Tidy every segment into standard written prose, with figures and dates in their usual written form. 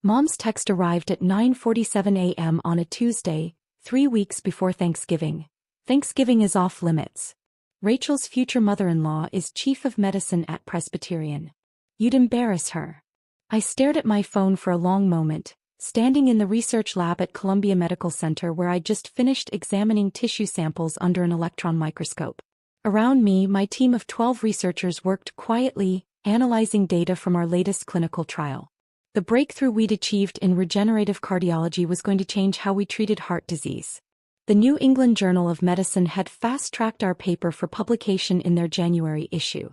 Mom's text arrived at 9:47 a.m. on a Tuesday, 3 weeks before Thanksgiving. Thanksgiving is off limits. Rachel's future mother-in-law is chief of medicine at Presbyterian. You'd embarrass her. I stared at my phone for a long moment, standing in the research lab at Columbia Medical Center where I'd just finished examining tissue samples under an electron microscope. Around me, my team of 12 researchers worked quietly, analyzing data from our latest clinical trial. The breakthrough we'd achieved in regenerative cardiology was going to change how we treated heart disease. The New England Journal of Medicine had fast-tracked our paper for publication in their January issue.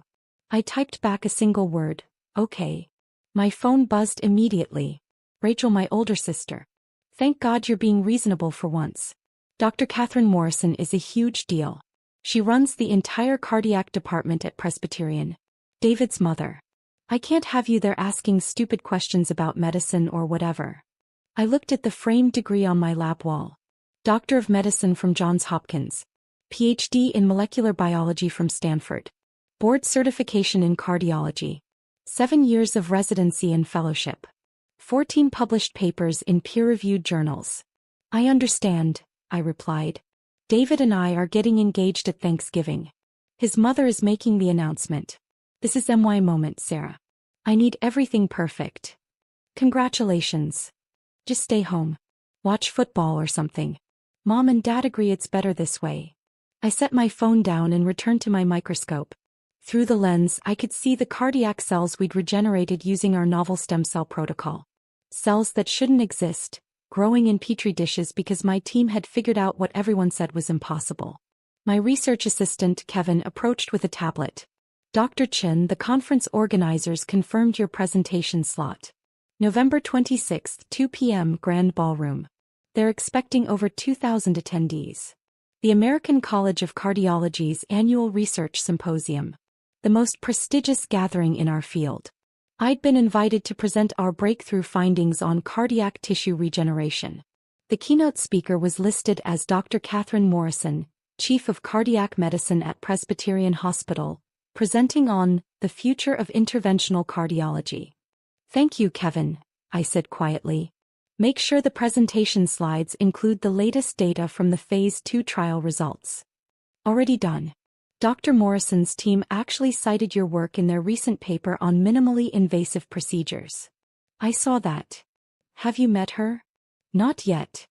I typed back a single word, "Okay." My phone buzzed immediately. Rachel, my older sister. Thank God you're being reasonable for once. Dr. Catherine Morrison is a huge deal. She runs the entire cardiac department at Presbyterian. David's mother. I can't have you there asking stupid questions about medicine or whatever. I looked at the framed degree on my lab wall. Doctor of Medicine from Johns Hopkins. PhD in molecular biology from Stanford. Board certification in cardiology. 7 years of residency and fellowship. 14 published papers in peer-reviewed journals. I understand, I replied. David and I are getting engaged at Thanksgiving. His mother is making the announcement. This is my moment, Sarah. I need everything perfect. Congratulations. Just stay home. Watch football or something. Mom and Dad agree it's better this way. I set my phone down and returned to my microscope. Through the lens, I could see the cardiac cells we'd regenerated using our novel stem cell protocol. Cells that shouldn't exist, growing in petri dishes because my team had figured out what everyone said was impossible. My research assistant, Kevin, approached with a tablet. Dr. Chin, the conference organizers confirmed your presentation slot. November 26, 2 p.m. Grand Ballroom. They're expecting over 2,000 attendees. The American College of Cardiology's annual research symposium. The most prestigious gathering in our field. I'd been invited to present our breakthrough findings on cardiac tissue regeneration. The keynote speaker was listed as Dr. Catherine Morrison, Chief of Cardiac Medicine at Presbyterian Hospital, presenting on the future of interventional cardiology. Thank you, Kevin, I said quietly. Make sure the presentation slides include the latest data from the Phase 2 trial results. Already done. Dr. Morrison's team actually cited your work in their recent paper on minimally invasive procedures. I saw that. Have you met her? Not yet.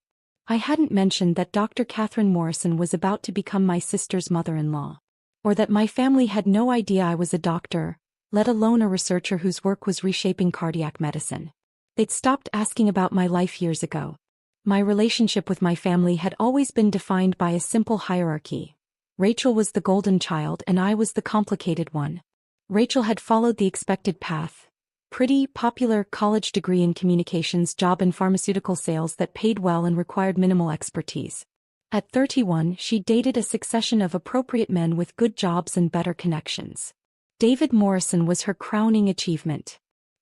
I hadn't mentioned that Dr. Catherine Morrison was about to become my sister's mother-in-law. Or that my family had no idea I was a doctor, let alone a researcher whose work was reshaping cardiac medicine. They'd stopped asking about my life years ago. My relationship with my family had always been defined by a simple hierarchy. Rachel was the golden child and I was the complicated one. Rachel had followed the expected path. Pretty, popular college degree in communications, job in pharmaceutical sales that paid well and required minimal expertise. At 31, she dated a succession of appropriate men with good jobs and better connections. David Morrison was her crowning achievement.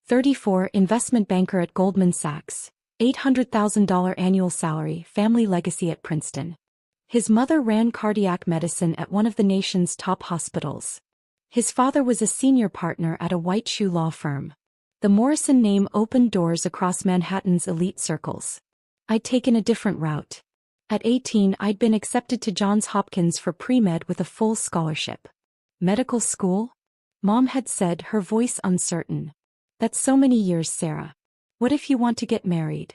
34, investment banker at Goldman Sachs, $800,000 annual salary, family legacy at Princeton. His mother ran cardiac medicine at one of the nation's top hospitals. His father was a senior partner at a white shoe law firm. The Morrison name opened doors across Manhattan's elite circles. I'd taken a different route. At 18, I'd been accepted to Johns Hopkins for pre-med with a full scholarship. Medical school? Mom had said, her voice uncertain. That's so many years, Sarah. What if you want to get married?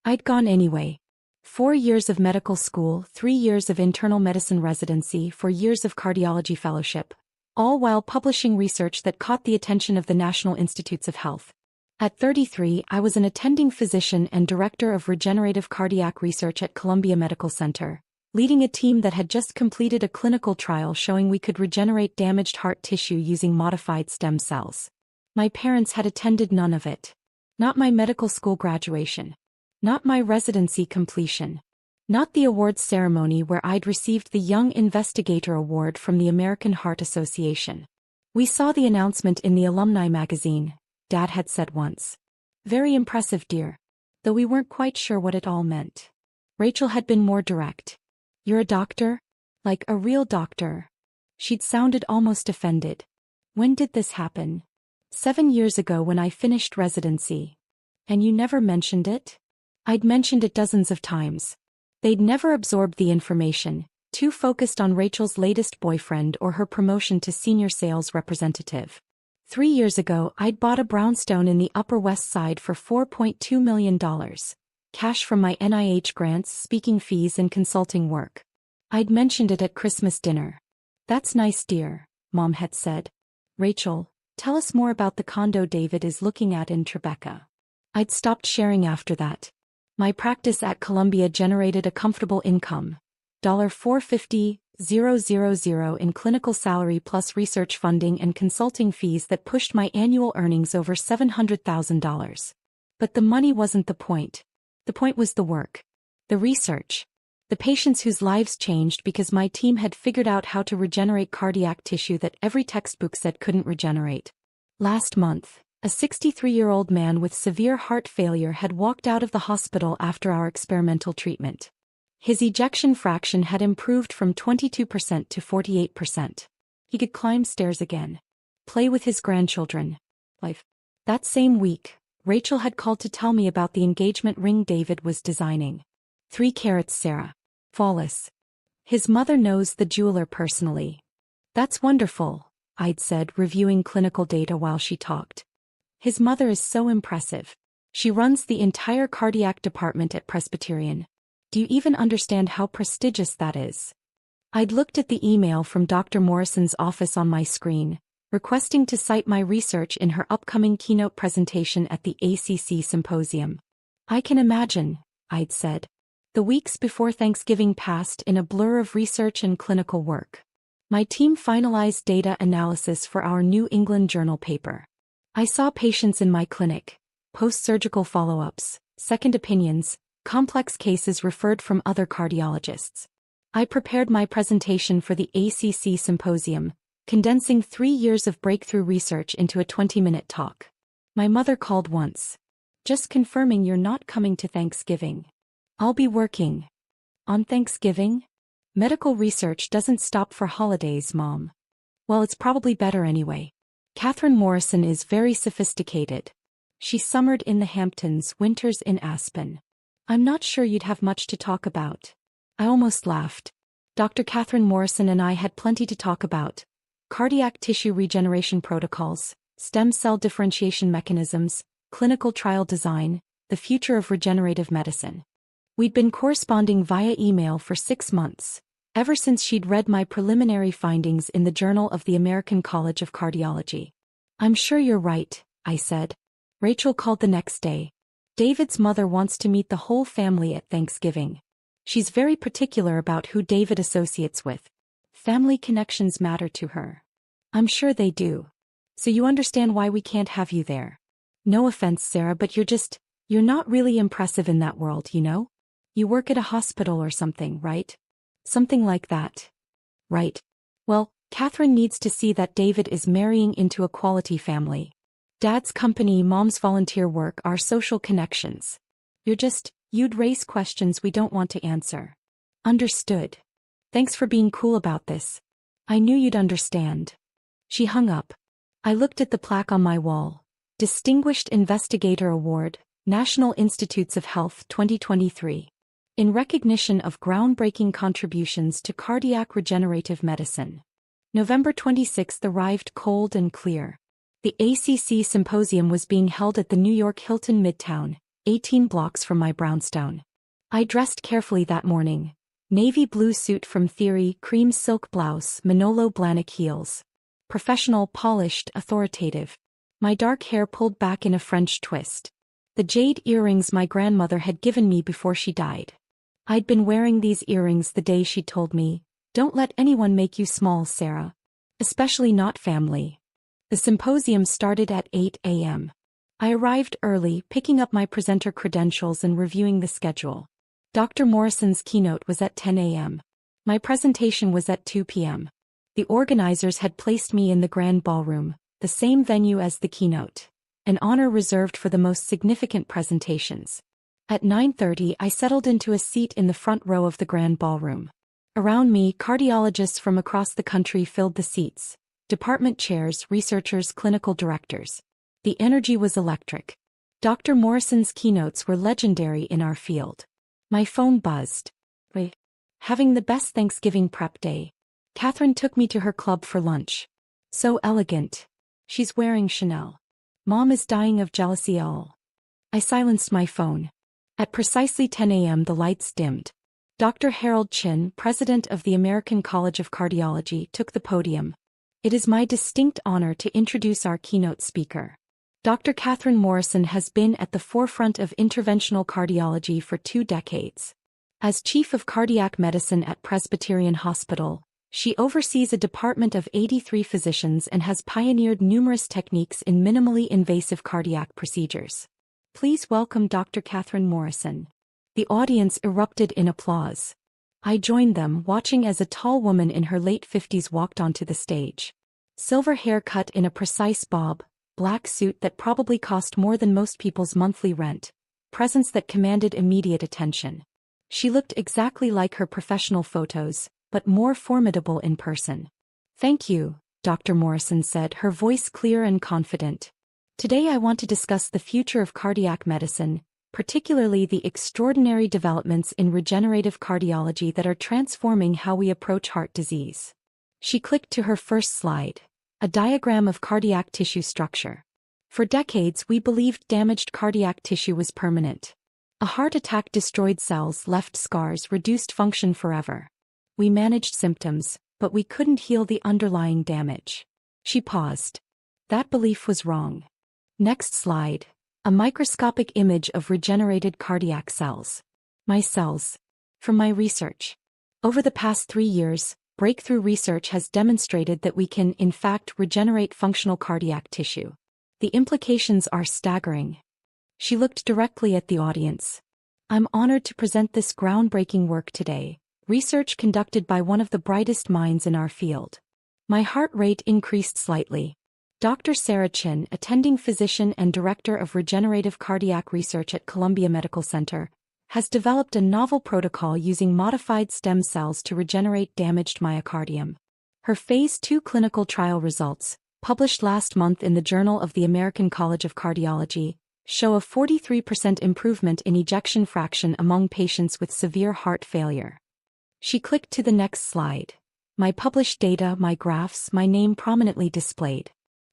I'd gone anyway. 4 years of medical school, 3 years of internal medicine residency, 4 years of cardiology fellowship, all while publishing research that caught the attention of the National Institutes of Health. At 33, I was an attending physician and director of regenerative cardiac research at Columbia Medical Center, leading a team that had just completed a clinical trial showing we could regenerate damaged heart tissue using modified stem cells. My parents had attended none of it. Not my medical school graduation. Not my residency completion. Not the awards ceremony where I'd received the Young Investigator Award from the American Heart Association. We saw the announcement in the alumni magazine, Dad had said once. Very impressive, dear. Though we weren't quite sure what it all meant. Rachel had been more direct. You're a doctor? Like a real doctor? She'd sounded almost offended. When did this happen? 7 years ago when I finished residency. And you never mentioned it? I'd mentioned it dozens of times. They'd never absorbed the information, too focused on Rachel's latest boyfriend or her promotion to senior sales representative. 3 years ago, I'd bought a brownstone in the Upper West Side for $4.2 million. Cash from my NIH grants, speaking fees and consulting work. I'd mentioned it at Christmas dinner. That's nice, dear, Mom had said. Rachel, tell us more about the condo David is looking at in Tribeca. I'd stopped sharing after that. My practice at Columbia generated a comfortable income. $450,000 in clinical salary plus research funding and consulting fees that pushed my annual earnings over $700,000. But the money wasn't the point. The point was the work. The research. The patients whose lives changed because my team had figured out how to regenerate cardiac tissue that every textbook said couldn't regenerate. Last month, a 63-year-old man with severe heart failure had walked out of the hospital after our experimental treatment. His ejection fraction had improved from 22% to 48%. He could climb stairs again. Play with his grandchildren. Life. That same week, Rachel had called to tell me about the engagement ring David was designing. 3 carats, Sarah. Flawless. His mother knows the jeweler personally. That's wonderful, I'd said, reviewing clinical data while she talked. His mother is so impressive. She runs the entire cardiac department at Presbyterian. Do you even understand how prestigious that is? I'd looked at the email from Dr. Morrison's office on my screen, requesting to cite my research in her upcoming keynote presentation at the ACC symposium. I can imagine, I'd said. The weeks before Thanksgiving passed in a blur of research and clinical work. My team finalized data analysis for our New England Journal paper. I saw patients in my clinic, post-surgical follow-ups, second opinions, complex cases referred from other cardiologists. I prepared my presentation for the ACC symposium, condensing 3 years of breakthrough research into a 20-minute talk. My mother called once. Just confirming you're not coming to Thanksgiving. I'll be working. On Thanksgiving? Medical research doesn't stop for holidays, Mom. Well, it's probably better anyway. Catherine Morrison is very sophisticated. She summered in the Hamptons, winters in Aspen. I'm not sure you'd have much to talk about. I almost laughed. Dr. Catherine Morrison and I had plenty to talk about. Cardiac tissue regeneration protocols, stem cell differentiation mechanisms, clinical trial design, the future of regenerative medicine. We'd been corresponding via email for 6 months, ever since she'd read my preliminary findings in the Journal of the American College of Cardiology. I'm sure you're right, I said. Rachel called the next day. David's mother wants to meet the whole family at Thanksgiving. She's very particular about who David associates with. Family connections matter to her. I'm sure they do. So you understand why we can't have you there. No offense, Sarah, but you're not really impressive in that world, you know? You work at a hospital or something, right? Something like that. Right. Well, Catherine needs to see that David is marrying into a quality family. Dad's company, Mom's volunteer work, our social connections. You'd raise questions we don't want to answer. Understood. Thanks for being cool about this. I knew you'd understand. She hung up. I looked at the plaque on my wall. Distinguished Investigator Award, National Institutes of Health 2023. In recognition of groundbreaking contributions to cardiac regenerative medicine. November 26th arrived cold and clear. The ACC symposium was being held at the New York Hilton Midtown, 18 blocks from my brownstone. I dressed carefully that morning. Navy blue suit from Theory, cream silk blouse, Manolo Blahnik heels. Professional, polished, authoritative. My dark hair pulled back in a French twist. The jade earrings my grandmother had given me before she died. I'd been wearing these earrings the day she told me, "Don't let anyone make you small, Sarah. Especially not family." The symposium started at 8 a.m. I arrived early, picking up my presenter credentials and reviewing the schedule. Dr. Morrison's keynote was at 10 a.m. My presentation was at 2 p.m. The organizers had placed me in the grand ballroom, the same venue as the keynote, an honor reserved for the most significant presentations. At 9:30 I settled into a seat in the front row of the grand ballroom. Around me, cardiologists from across the country filled the seats, department chairs, researchers, clinical directors. The energy was electric. Dr. Morrison's keynotes were legendary in our field. My phone buzzed. Wait. Having the best Thanksgiving prep day. Catherine took me to her club for lunch. So elegant. She's wearing Chanel. Mom is dying of jealousy. All. I silenced my phone. At precisely 10 a.m. the lights dimmed. Dr. Harold Chin, president of the American College of Cardiology, took the podium. It is my distinct honor to introduce our keynote speaker. Dr. Catherine Morrison has been at the forefront of interventional cardiology for 2 decades. As Chief of Cardiac Medicine at Presbyterian Hospital, she oversees a department of 83 physicians and has pioneered numerous techniques in minimally invasive cardiac procedures. Please welcome Dr. Catherine Morrison. The audience erupted in applause. I joined them, watching as a tall woman in her late 50s walked onto the stage. Silver hair cut in a precise bob, black suit that probably cost more than most people's monthly rent, presence that commanded immediate attention. She looked exactly like her professional photos, but more formidable in person. Thank you, Dr. Morrison said, her voice clear and confident. Today I want to discuss the future of cardiac medicine, particularly the extraordinary developments in regenerative cardiology that are transforming how we approach heart disease. She clicked to her first slide, a diagram of cardiac tissue structure. For decades we believed damaged cardiac tissue was permanent. A heart attack destroyed cells, left scars, reduced function forever. We managed symptoms, but we couldn't heal the underlying damage. She paused. That belief was wrong. Next slide. A microscopic image of regenerated cardiac cells. My cells. From my research. Over the past 3 years, breakthrough research has demonstrated that we can, in fact, regenerate functional cardiac tissue. The implications are staggering. She looked directly at the audience. I'm honored to present this groundbreaking work today, research conducted by one of the brightest minds in our field. My heart rate increased slightly. Dr. Sarah Chin, attending physician and director of regenerative cardiac research at Columbia Medical Center, has developed a novel protocol using modified stem cells to regenerate damaged myocardium. Her Phase 2 clinical trial results, published last month in the Journal of the American College of Cardiology, show a 43% improvement in ejection fraction among patients with severe heart failure. She clicked to the next slide. My published data, my graphs, my name prominently displayed.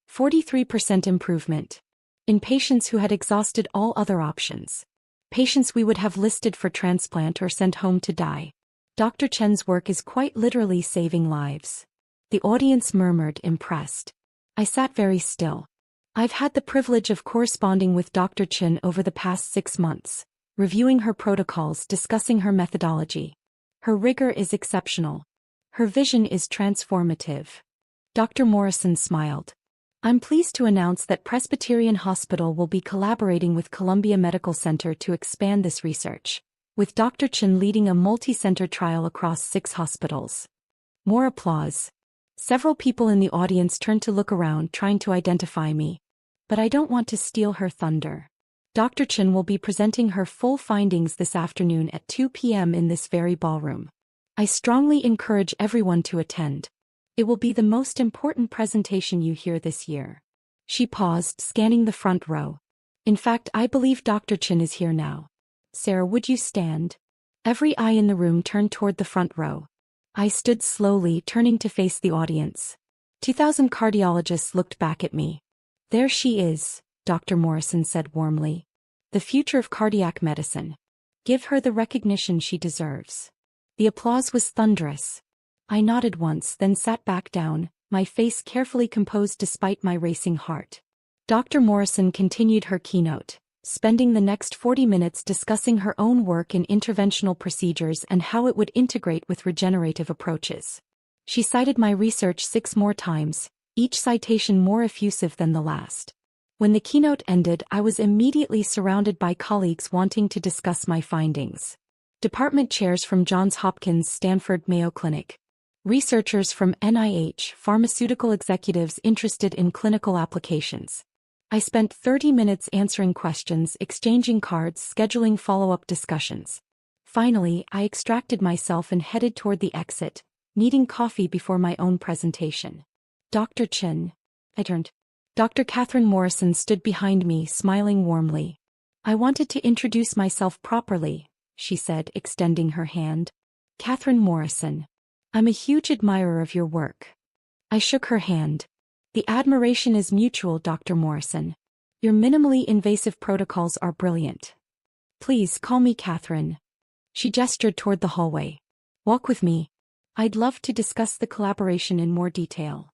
43% improvement. In patients who had exhausted all other options. Patients we would have listed for transplant or sent home to die. Dr. Chen's work is quite literally saving lives. The audience murmured, impressed. I sat very still. I've had the privilege of corresponding with Dr. Chen over the past 6 months, reviewing her protocols, discussing her methodology. Her rigor is exceptional. Her vision is transformative. Dr. Morrison smiled. I'm pleased to announce that Presbyterian Hospital will be collaborating with Columbia Medical Center to expand this research, with Dr. Chin leading a multi-center trial across 6 hospitals. More applause. Several people in the audience turned to look around, trying to identify me. But I don't want to steal her thunder. Dr. Chin will be presenting her full findings this afternoon at 2 p.m. in this very ballroom. I strongly encourage everyone to attend. It will be the most important presentation you hear this year. She paused, scanning the front row. In fact, I believe Dr. Chin is here now. Sarah, would you stand? Every eye in the room turned toward the front row. I stood slowly, turning to face the audience. 2,000 cardiologists looked back at me. There she is, Dr. Morrison said warmly. The future of cardiac medicine. Give her the recognition she deserves. The applause was thunderous. I nodded once, then sat back down, my face carefully composed despite my racing heart. Dr. Morrison continued her keynote, spending the next 40 minutes discussing her own work in interventional procedures and how it would integrate with regenerative approaches. She cited my research 6 more times, each citation more effusive than the last. When the keynote ended, I was immediately surrounded by colleagues wanting to discuss my findings. Department chairs from Johns Hopkins, Stanford, Mayo Clinic. Researchers from NIH, pharmaceutical executives interested in clinical applications. I spent 30 minutes answering questions, exchanging cards, scheduling follow-up discussions. Finally, I extracted myself and headed toward the exit, needing coffee before my own presentation. Dr. Chin. I turned. Dr. Catherine Morrison stood behind me, smiling warmly. I wanted to introduce myself properly, she said, extending her hand. Catherine Morrison. I'm a huge admirer of your work. I shook her hand. The admiration is mutual, Dr. Morrison. Your minimally invasive protocols are brilliant. Please call me Catherine. She gestured toward the hallway. Walk with me. I'd love to discuss the collaboration in more detail.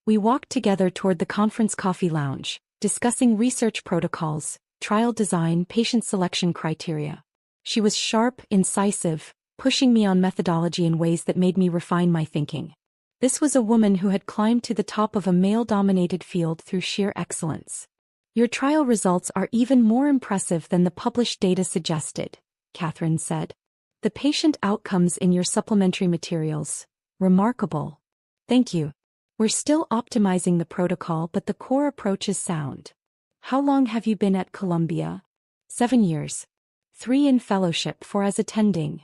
We walked together toward the conference coffee lounge, discussing research protocols, trial design, patient selection criteria. She was sharp, incisive, pushing me on methodology in ways that made me refine my thinking. This was a woman who had climbed to the top of a male-dominated field through sheer excellence. Your trial results are even more impressive than the published data suggested, Catherine said. The patient outcomes in your supplementary materials, remarkable. Thank you. We're still optimizing the protocol, but the core approach is sound. How long have you been at Columbia? 7 years. 3 in fellowship, 4 as attending.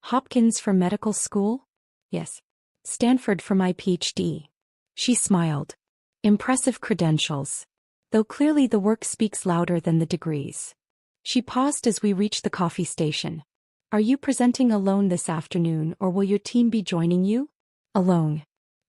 Hopkins for medical school? Yes. Stanford for my PhD. She smiled. Impressive credentials. Though clearly the work speaks louder than the degrees. She paused as we reached the coffee station. Are you presenting alone this afternoon, or will your team be joining you? Alone.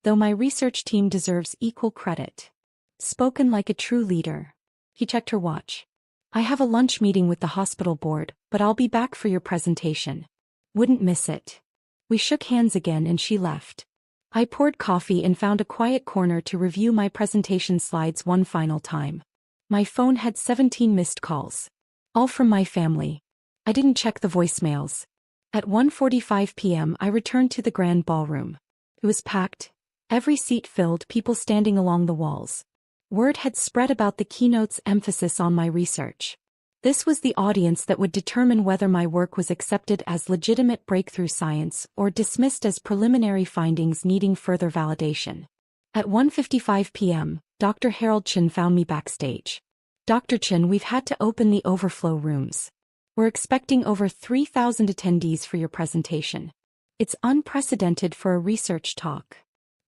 Though my research team deserves equal credit. Spoken like a true leader. He checked her watch. I have a lunch meeting with the hospital board, but I'll be back for your presentation. Wouldn't miss it. We shook hands again and she left. I poured coffee and found a quiet corner to review my presentation slides one final time. My phone had 17 missed calls. All from my family. I didn't check the voicemails. At 1:45 p.m. I returned to the grand ballroom. It was packed, every seat filled, people standing along the walls. Word had spread about the keynote's emphasis on my research. This was the audience that would determine whether my work was accepted as legitimate breakthrough science or dismissed as preliminary findings needing further validation. At 1:55 p.m., Dr. Harold Chin found me backstage. Dr. Chin, we've had to open the overflow rooms. We're expecting over 3,000 attendees for your presentation. It's unprecedented for a research talk.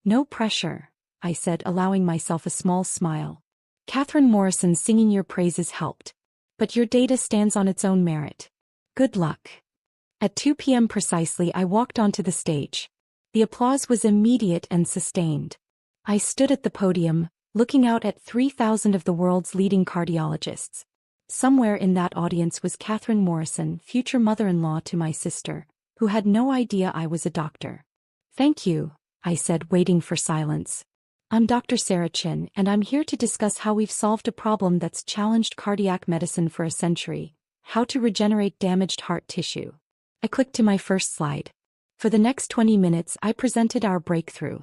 No pressure, I said, allowing myself a small smile. Catherine Morrison singing your praises helped. But your data stands on its own merit. Good luck. At 2 p.m. precisely, I walked onto the stage. The applause was immediate and sustained. I stood at the podium, looking out at 3,000 of the world's leading cardiologists. Somewhere in that audience was Catherine Morrison, future mother-in-law to my sister, who had no idea I was a doctor. Thank you, I said, waiting for silence. I'm Dr. Sarah Chin, and I'm here to discuss how we've solved a problem that's challenged cardiac medicine for a century: how to regenerate damaged heart tissue. I clicked to my first slide. For the next 20 minutes, I presented our breakthrough: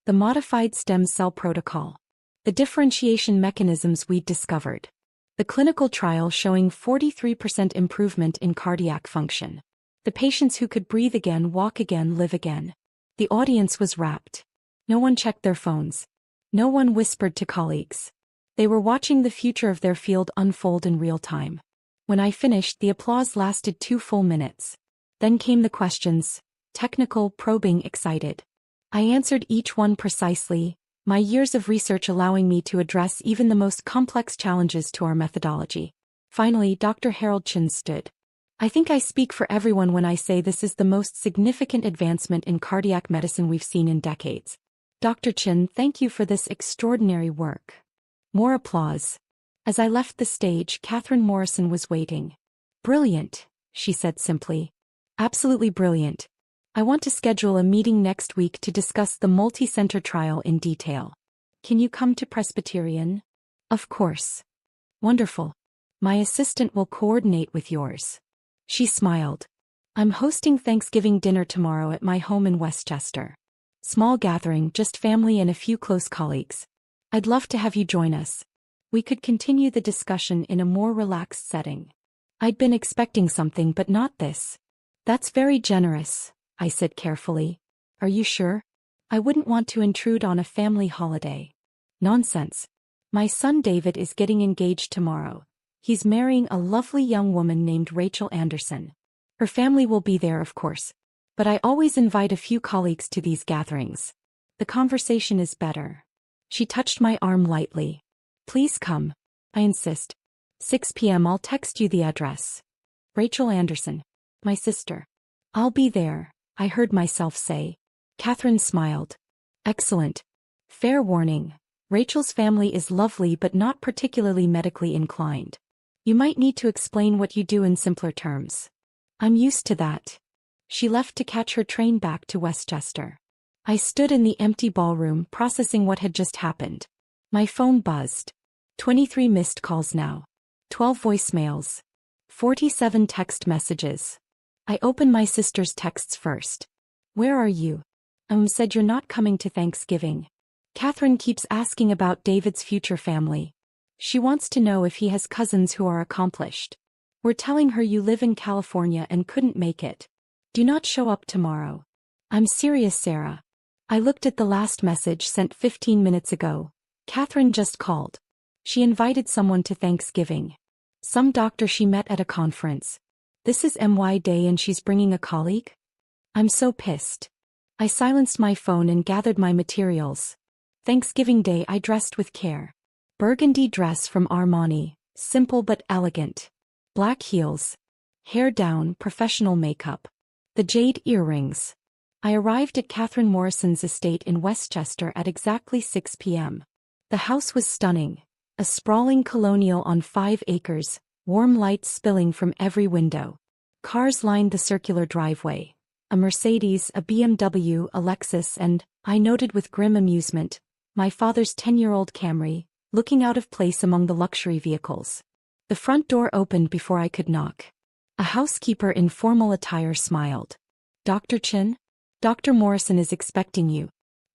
the modified stem cell protocol, the differentiation mechanisms we'd discovered, the clinical trial showing 43% improvement in cardiac function, the patients who could breathe again, walk again, live again. The audience was rapt. No one checked their phones. No one whispered to colleagues. They were watching the future of their field unfold in real time. When I finished, the applause lasted 2 full minutes. Then came the questions, technical, probing, excited. I answered each one precisely, my years of research allowing me to address even the most complex challenges to our methodology. Finally, Dr. Harold Chin stood. I think I speak for everyone when I say this is the most significant advancement in cardiac medicine we've seen in decades. Dr. Chin, thank you for this extraordinary work. More applause. As I left the stage, Catherine Morrison was waiting. Brilliant, she said simply. Absolutely brilliant. I want to schedule a meeting next week to discuss the multi-center trial in detail. Can you come to Presbyterian? Of course. Wonderful. My assistant will coordinate with yours. She smiled. I'm hosting Thanksgiving dinner tomorrow at my home in Westchester. Small gathering, just family and a few close colleagues. I'd love to have you join us. We could continue the discussion in a more relaxed setting. I'd been expecting something, but not this. That's very generous, I said carefully. Are you sure? I wouldn't want to intrude on a family holiday. Nonsense. My son David is getting engaged tomorrow. He's marrying a lovely young woman named Rachel Anderson. Her family will be there, of course. But I always invite a few colleagues to these gatherings. The conversation is better. She touched my arm lightly. Please come. I insist. 6 p.m. I'll text you the address. Rachel Anderson. My sister. I'll be there, I heard myself say. Catherine smiled. Excellent. Fair warning. Rachel's family is lovely but not particularly medically inclined. You might need to explain what you do in simpler terms. I'm used to that. She left to catch her train back to Westchester. I stood in the empty ballroom processing what had just happened. My phone buzzed. 23 missed calls now. 12 voicemails. 47 text messages. I opened my sister's texts first. Where are you? Said you're not coming to Thanksgiving. Catherine keeps asking about David's future family. She wants to know if he has cousins who are accomplished. We're telling her you live in California and couldn't make it. Do not show up tomorrow. I'm serious, Sarah. I looked at the last message sent 15 minutes ago. Catherine just called. She invited someone to Thanksgiving. Some doctor she met at a conference. This is MY Day and she's bringing a colleague? I'm so pissed. I silenced my phone and gathered my materials. Thanksgiving Day I dressed with care. Burgundy dress from Armani, simple but elegant. Black heels. Hair down, professional makeup. The jade earrings. I arrived at Catherine Morrison's estate in Westchester at exactly 6 p.m. The house was stunning. A sprawling colonial on 5 acres, warm lights spilling from every window. Cars lined the circular driveway. A Mercedes, a BMW, a Lexus and, I noted with grim amusement, my father's 10-year-old Camry, looking out of place among the luxury vehicles. The front door opened before I could knock. A housekeeper in formal attire smiled. Dr. Chin? Dr. Morrison is expecting you.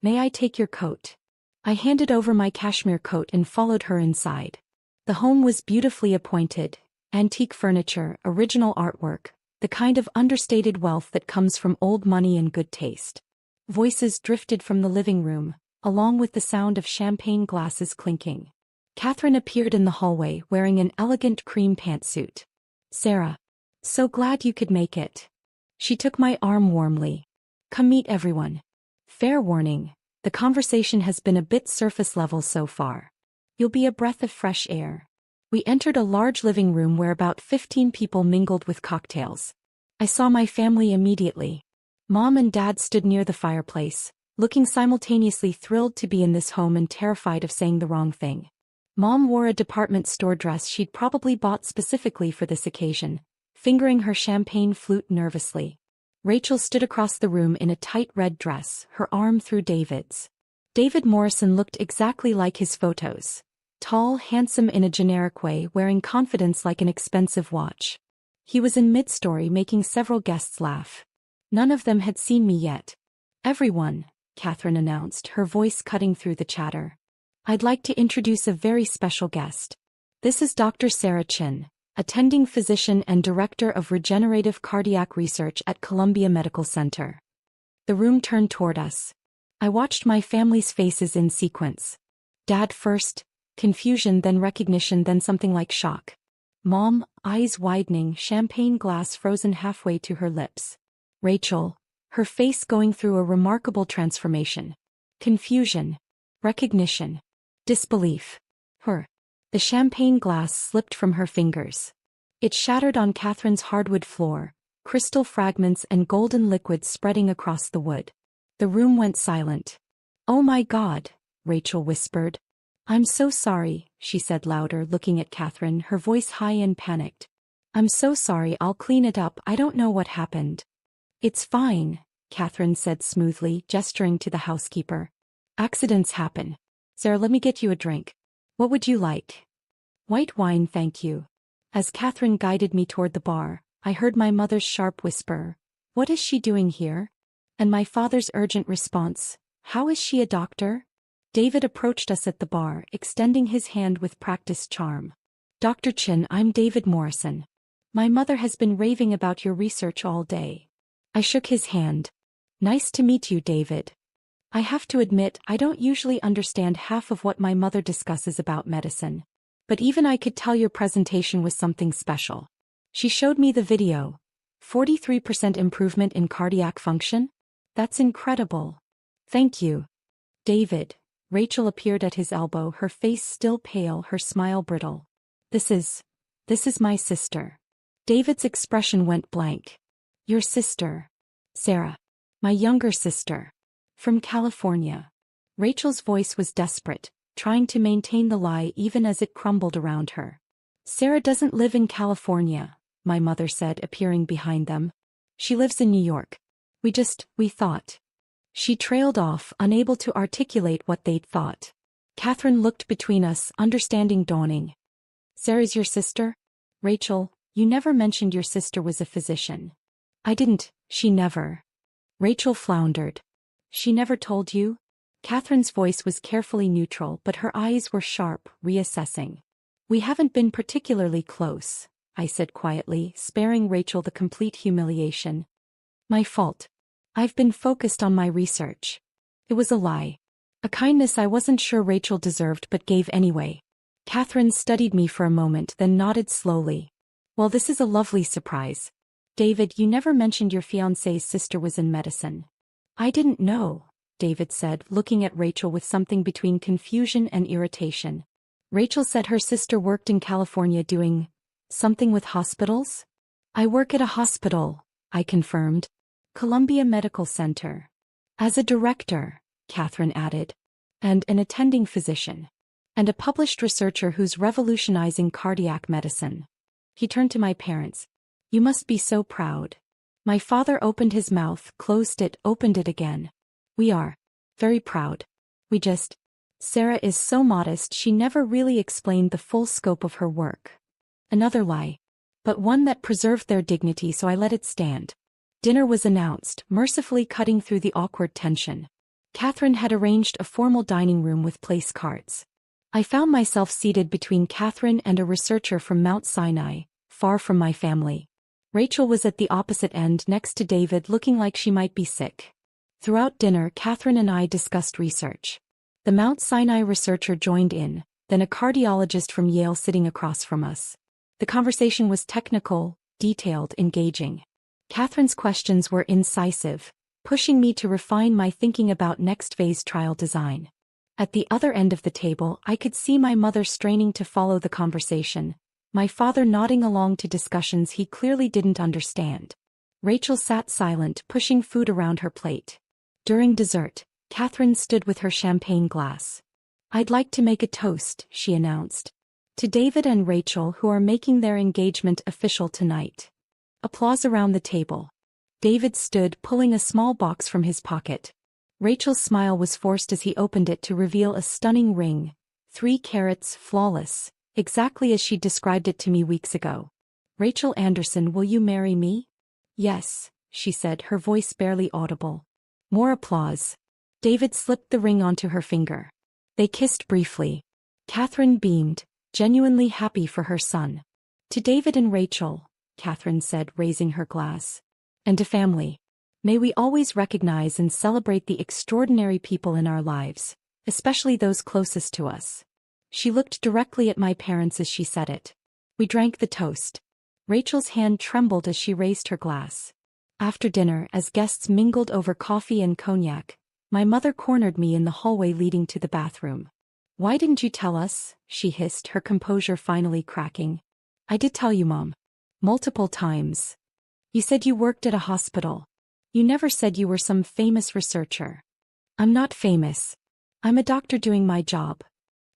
May I take your coat? I handed over my cashmere coat and followed her inside. The home was beautifully appointed, antique furniture, original artwork, the kind of understated wealth that comes from old money and good taste. Voices drifted from the living room, along with the sound of champagne glasses clinking. Catherine appeared in the hallway wearing an elegant cream pantsuit. Sarah. So glad you could make it. She took my arm warmly. Come meet everyone. Fair warning. The conversation has been a bit surface level so far. You'll be a breath of fresh air. We entered a large living room where about 15 people mingled with cocktails. I saw my family immediately. Mom and Dad stood near the fireplace, looking simultaneously thrilled to be in this home and terrified of saying the wrong thing. Mom wore a department store dress she'd probably bought specifically for this occasion, fingering her champagne flute nervously. Rachel stood across the room in a tight red dress, her arm through David's. David Morrison looked exactly like his photos. Tall, handsome in a generic way, wearing confidence like an expensive watch. He was in mid-story making several guests laugh. None of them had seen me yet. Everyone, Catherine announced, her voice cutting through the chatter. I'd like to introduce a very special guest. This is Dr. Sarah Chin, attending physician and director of regenerative cardiac research at Columbia Medical Center. The room turned toward us. I watched my family's faces in sequence. Dad first, confusion, then recognition, then something like shock. Mom, eyes widening, champagne glass frozen halfway to her lips. Rachel, her face going through a remarkable transformation. Confusion. Recognition. Disbelief. The champagne glass slipped from her fingers. It shattered on Catherine's hardwood floor, crystal fragments and golden liquid spreading across the wood. The room went silent. Oh my God, Rachel whispered. I'm so sorry, she said louder, looking at Catherine, her voice high and panicked. I'm so sorry, I'll clean it up, I don't know what happened. It's fine, Catherine said smoothly, gesturing to the housekeeper. Accidents happen. Sarah, let me get you a drink. What would you like? White wine, thank you. As Catherine guided me toward the bar, I heard my mother's sharp whisper, "What is she doing here?" And my father's urgent response, "How is she a doctor?" David approached us at the bar, extending his hand with practiced charm. "Dr. Chin, I'm David Morrison. My mother has been raving about your research all day." I shook his hand. "Nice to meet you, David. I have to admit, I don't usually understand half of what my mother discusses about medicine. But even I could tell your presentation was something special." She showed me the video. 43% improvement in cardiac function? That's incredible. Thank you. David. Rachel appeared at his elbow, her face still pale, her smile brittle. This is This is my sister. David's expression went blank. Your sister. Sarah. My younger sister. From California. Rachel's voice was desperate, trying to maintain the lie even as it crumbled around her. Sarah doesn't live in California, my mother said, appearing behind them. She lives in New York. We thought. She trailed off, unable to articulate what they'd thought. Catherine looked between us, understanding dawning. Sarah's your sister? Rachel, you never mentioned your sister was a physician. I didn't, she never. Rachel floundered. She never told you? Catherine's voice was carefully neutral, but her eyes were sharp, reassessing. We haven't been particularly close, I said quietly, sparing Rachel the complete humiliation. My fault. I've been focused on my research. It was a lie. A kindness I wasn't sure Rachel deserved but gave anyway. Catherine studied me for a moment, then nodded slowly. Well, this is a lovely surprise. David, you never mentioned your fiancé's sister was in medicine. I didn't know, David said, looking at Rachel with something between confusion and irritation. Rachel said her sister worked in California doing something with hospitals? I work at a hospital, I confirmed. Columbia Medical Center. As a director, Catherine added. And an attending physician. And a published researcher who's revolutionizing cardiac medicine. He turned to my parents. You must be so proud. My father opened his mouth, closed it, opened it again. We are. Very proud. Sarah is so modest she never really explained the full scope of her work. Another lie. But one that preserved their dignity, so I let it stand. Dinner was announced, mercifully cutting through the awkward tension. Catherine had arranged a formal dining room with place cards. I found myself seated between Catherine and a researcher from Mount Sinai, far from my family. Rachel was at the opposite end next to David, looking like she might be sick. Throughout dinner, Catherine and I discussed research. The Mount Sinai researcher joined in, then a cardiologist from Yale sitting across from us. The conversation was technical, detailed, engaging. Catherine's questions were incisive, pushing me to refine my thinking about next phase trial design. At the other end of the table, I could see my mother straining to follow the conversation, my father nodding along to discussions he clearly didn't understand. Rachel sat silent, pushing food around her plate. During dessert, Catherine stood with her champagne glass. I'd like to make a toast, she announced. To David and Rachel, who are making their engagement official tonight. Applause around the table. David stood, pulling a small box from his pocket. Rachel's smile was forced as he opened it to reveal a stunning ring, 3 carats, flawless, exactly as she described it to me weeks ago. Rachel Anderson, will you marry me? Yes, she said, her voice barely audible. More applause. David slipped the ring onto her finger. They kissed briefly. Catherine beamed, genuinely happy for her son. To David and Rachel, Catherine said, raising her glass. And to family. May we always recognize and celebrate the extraordinary people in our lives, especially those closest to us. She looked directly at my parents as she said it. We drank the toast. Rachel's hand trembled as she raised her glass. After dinner, as guests mingled over coffee and cognac, my mother cornered me in the hallway leading to the bathroom. Why didn't you tell us? She hissed, her composure finally cracking. I did tell you, Mom. Multiple times. You said you worked at a hospital. You never said you were some famous researcher. I'm not famous. I'm a doctor doing my job.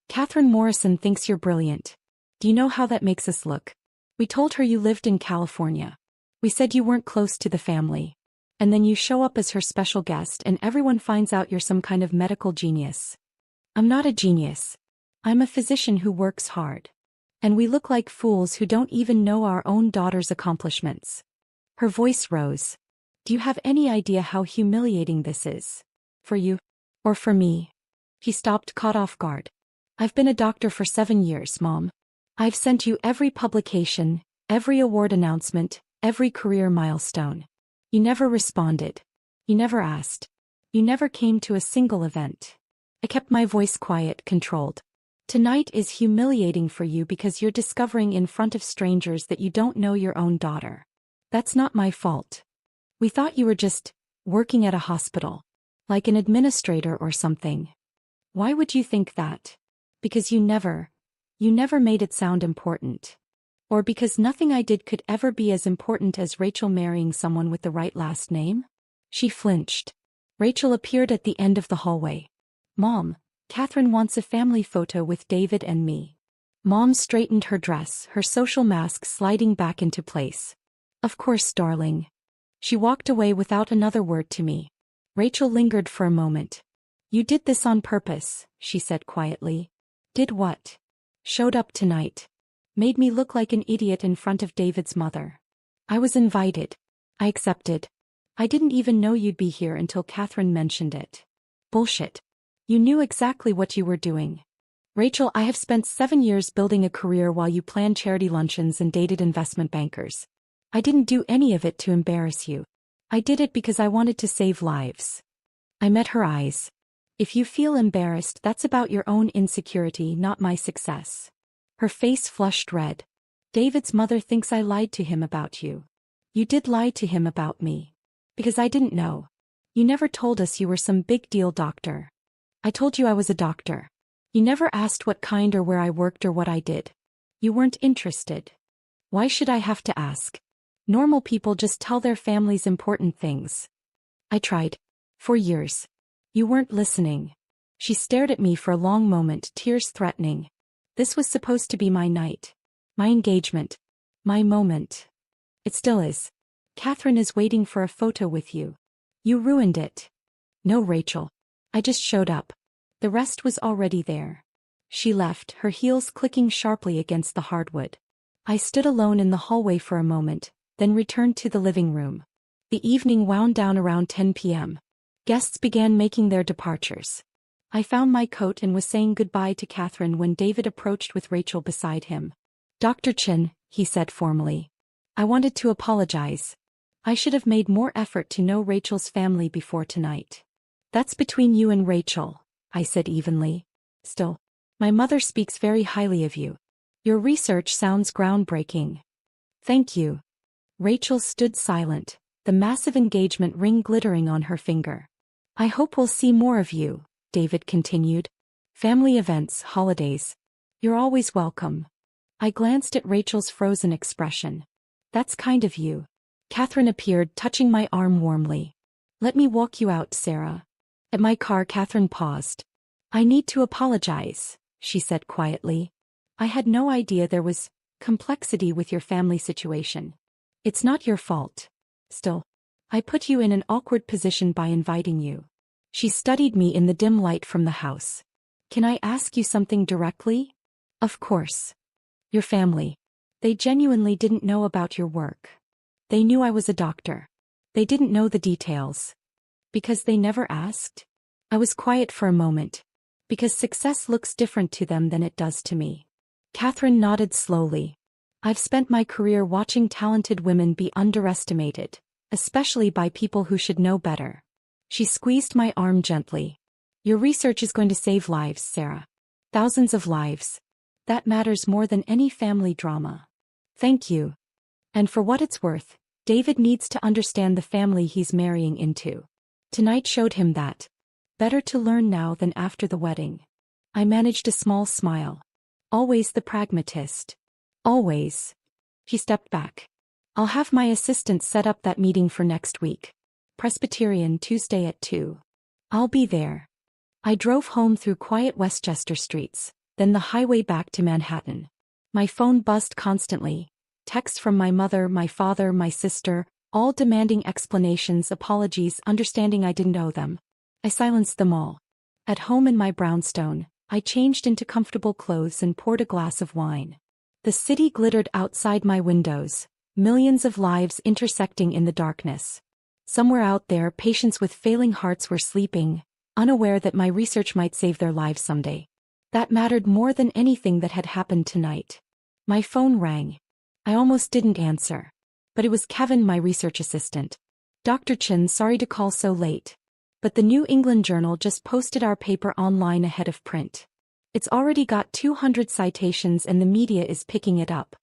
Catherine Morrison thinks you're brilliant. Do you know how that makes us look? We told her you lived in California. We said you weren't close to the family. And then you show up as her special guest and everyone finds out you're some kind of medical genius. I'm not a genius. I'm a physician who works hard. And we look like fools who don't even know our own daughter's accomplishments. Her voice rose. Do you have any idea how humiliating this is? For you? Or for me? He stopped, caught off guard. I've been a doctor for 7 years, Mom. I've sent you every publication, every award announcement, every career milestone. You never responded. You never asked. You never came to a single event. I kept my voice quiet, controlled. Tonight is humiliating for you because you're discovering in front of strangers that you don't know your own daughter. That's not my fault. We thought you were just working at a hospital, like an administrator or something. Why would you think that? Because you never made it sound important. Or because nothing I did could ever be as important as Rachel marrying someone with the right last name? She flinched. Rachel appeared at the end of the hallway. Mom, Catherine wants a family photo with David and me. Mom straightened her dress, her social mask sliding back into place. Of course, darling. She walked away without another word to me. Rachel lingered for a moment. You did this on purpose, she said quietly. Did what? Showed up tonight. Made me look like an idiot in front of David's mother. I was invited. I accepted. I didn't even know you'd be here until Catherine mentioned it. Bullshit. You knew exactly what you were doing. Rachel, I have spent 7 years building a career while you planned charity luncheons and dated investment bankers. I didn't do any of it to embarrass you. I did it because I wanted to save lives. I met her eyes. If you feel embarrassed, that's about your own insecurity, not my success. Her face flushed red. David's mother thinks I lied to him about you. You did lie to him about me. Because I didn't know. You never told us you were some big deal doctor. I told you I was a doctor. You never asked what kind or where I worked or what I did. You weren't interested. Why should I have to ask? Normal people just tell their families important things. I tried. For years. You weren't listening. She stared at me for a long moment, tears threatening. This was supposed to be my night. My engagement. My moment. It still is. Catherine is waiting for a photo with you. You ruined it. No, Rachel. I just showed up. The rest was already there. She left, her heels clicking sharply against the hardwood. I stood alone in the hallway for a moment, then returned to the living room. The evening wound down around 10 p.m. Guests began making their departures. I found my coat and was saying goodbye to Catherine when David approached with Rachel beside him. Dr. Chin, he said formally. I wanted to apologize. I should have made more effort to know Rachel's family before tonight. That's between you and Rachel, I said evenly. Still, my mother speaks very highly of you. Your research sounds groundbreaking. Thank you. Rachel stood silent, the massive engagement ring glittering on her finger. I hope we'll see more of you, David continued. Family events, holidays. You're always welcome. I glanced at Rachel's frozen expression. That's kind of you. Catherine appeared, touching my arm warmly. Let me walk you out, Sarah. At my car, Catherine paused. I need to apologize, she said quietly. I had no idea there was complexity with your family situation. It's not your fault. Still, I put you in an awkward position by inviting you. She studied me in the dim light from the house. Can I ask you something directly? Of course. Your family. They genuinely didn't know about your work. They knew I was a doctor. They didn't know the details. Because they never asked? I was quiet for a moment. Because success looks different to them than it does to me. Catherine nodded slowly. I've spent my career watching talented women be underestimated, especially by people who should know better. She squeezed my arm gently. Your research is going to save lives, Sarah. Thousands of lives. That matters more than any family drama. Thank you. And for what it's worth, David needs to understand the family he's marrying into. Tonight showed him that. Better to learn now than after the wedding. I managed a small smile. Always the pragmatist. Always. She stepped back. I'll have my assistant set up that meeting for next week. Presbyterian, Tuesday at 2. I'll be there. I drove home through quiet Westchester streets, then the highway back to Manhattan. My phone buzzed constantly. Texts from my mother, my father, my sister, all demanding explanations, apologies, understanding I didn't owe them. I silenced them all. At home in my brownstone, I changed into comfortable clothes and poured a glass of wine. The city glittered outside my windows, millions of lives intersecting in the darkness. Somewhere out there, patients with failing hearts were sleeping, unaware that my research might save their lives someday. That mattered more than anything that had happened tonight. My phone rang. I almost didn't answer. But it was Kevin, my research assistant. Dr. Chin, sorry to call so late. But the New England Journal just posted our paper online ahead of print. It's already got 200 citations and the media is picking it up.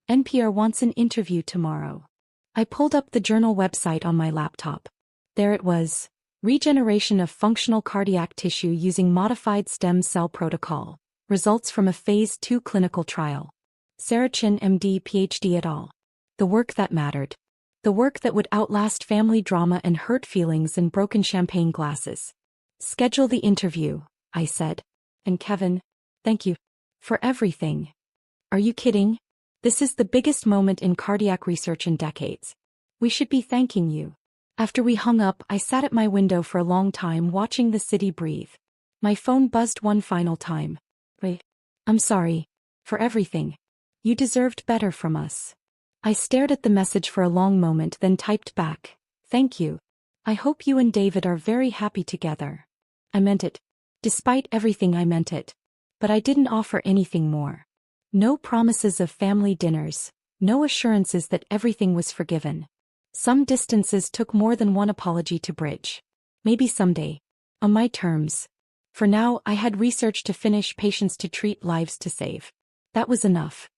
NPR wants an interview tomorrow. I pulled up the journal website on my laptop. There it was. Regeneration of functional cardiac tissue using modified stem cell protocol. Results from a phase 2 clinical trial. Sarah Chin, MD, PhD et al. The work that mattered. The work that would outlast family drama and hurt feelings and broken champagne glasses. Schedule the interview, I said. And Kevin, thank you for everything. Are you kidding? This is the biggest moment in cardiac research in decades. We should be thanking you. After we hung up, I sat at my window for a long time watching the city breathe. My phone buzzed one final time. Wait, I'm sorry. For everything. You deserved better from us. I stared at the message for a long moment, then typed back, thank you. I hope you and David are very happy together. I meant it. Despite everything, I meant it. But I didn't offer anything more. No promises of family dinners, no assurances that everything was forgiven. Some distances took more than one apology to bridge. Maybe someday. On my terms. For now, I had research to finish, patients to treat, lives to save. That was enough.